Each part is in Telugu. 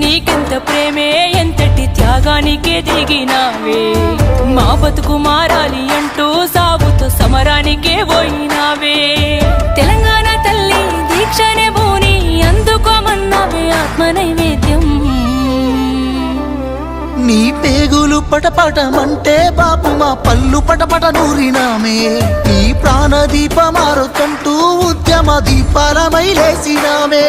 నీకెంత ప్రేమే, ఎంతటి త్యాగానికే దిగినావే. మా బతుకు మారాలి అంటూ సాగుతో సమరానికే పోయినావే. తెలంగాణ తల్లి దీక్షనే బోని అందుకోమన్నావే ఆత్మ నైవేద్యం. నీ పేగులు పటపటమంటే బాపు మా పళ్ళు పటపట నూరినామే. నీ ప్రాణదీపమారుతంటూ ఉద్యమ దీపాలమై లేసినామే.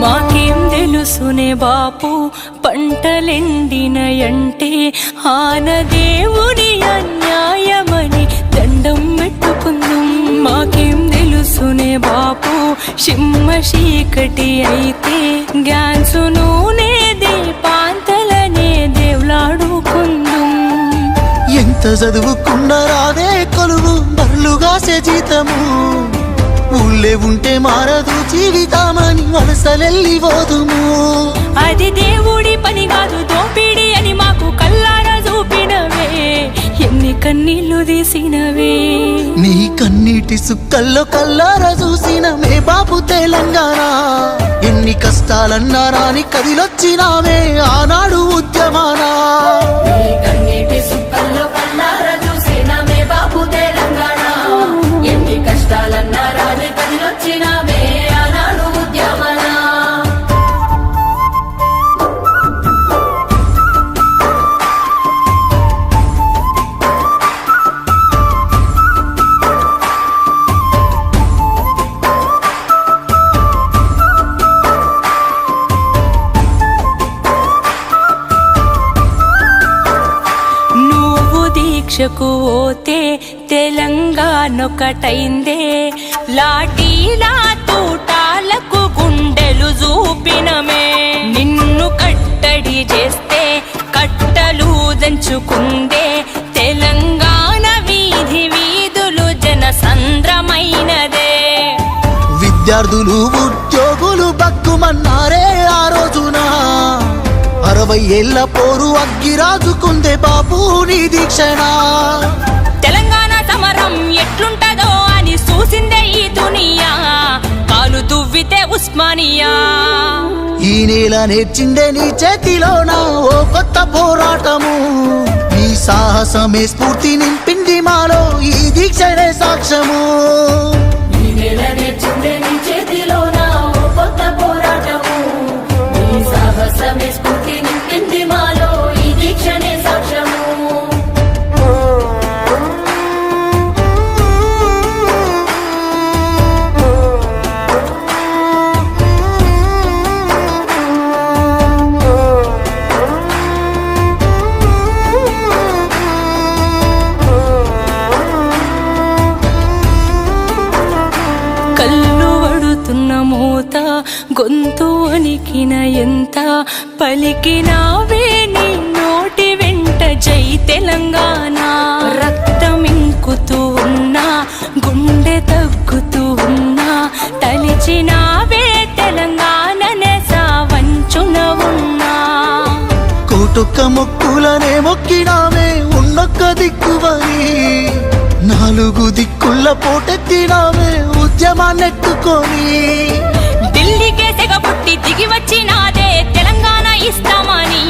మాకేం తెలుసునే బాపు పంటలెండినయంటే ఆనదేవుని అన్యాయమని దండం పెట్టుకుందాం. మాకేం తెలుసునే బాపు సింహ చీకటి అయితే గ్యాన్సు నూనె దీపాంతలనే దేవులాడుకుందాం. ఎంత చదువుకున్న రాదే కొలువు బర్లుగాసే జీతము. ఊళ్ళే ఉంటే మారదు జీవితామని వలసలెల్లి పోదుము. అది దేవుడి పని కాదు దోపిడి అని మాకు కల్లారా చూపినవే. ఎన్ని కన్నీళ్లు తీసినవే. నీ కన్నీటి సుక్కల్లో కల్లారా చూసినమే బాపు తెలంగాణ. ఎన్ని కష్టాలన్నారా అని కదిలొచ్చినావే ఆనాడు ఉద్యమానా. దీక్షకు పోతే తెలంగాణొకటైందే. లాఠీలా తూటాలకు గుండెలు చూపినమే. నిన్ను కట్టడి చేస్తే కట్టలు దంచుకుందే. తెలంగాణ వీధి వీధులు జనసంద్రమైనదే. విద్యార్థులు ఉద్యోగులు బక్కుమన్నారే ఆ రోజున. 60 ఏళ్ల పోరు అగ్గిరాజుకుందే బాపు నీ దీక్షణ. తెలంగాణ సమరం ఎట్లుంటదో అని చూసిందే ఈ దునియా. కాలు దువ్వితే ఉస్మానియా. ఈ నేల నేర్చిందే నీ చేతిలోన ఓ కొత్త పోరాటము. నీ సాహసమే స్ఫూర్తి నింపింది మాలో ఈ దీక్షనే సాక్ష్యము. మూత గొంతు వణికిన ఎంత పలికినావే నీ నోటి వెంట జై తెలంగాణ. రక్తమింకుతూ ఉన్నా గుండె తగ్గుతూ ఉన్నా తలిచినావే తెలంగాణనే సావంచున ఉన్నా. కోటొక్క మొక్కులనే మొక్కినావే ఉన్నొక్క దిక్కువని. 4 దిక్కుల పోటెత్తినావే ఉద్యమాన్నెత్తుకొని. ఢిల్లీకే సెగ పుట్టి దిగి వచ్చినాదే తెలంగాణ ఇస్తామని.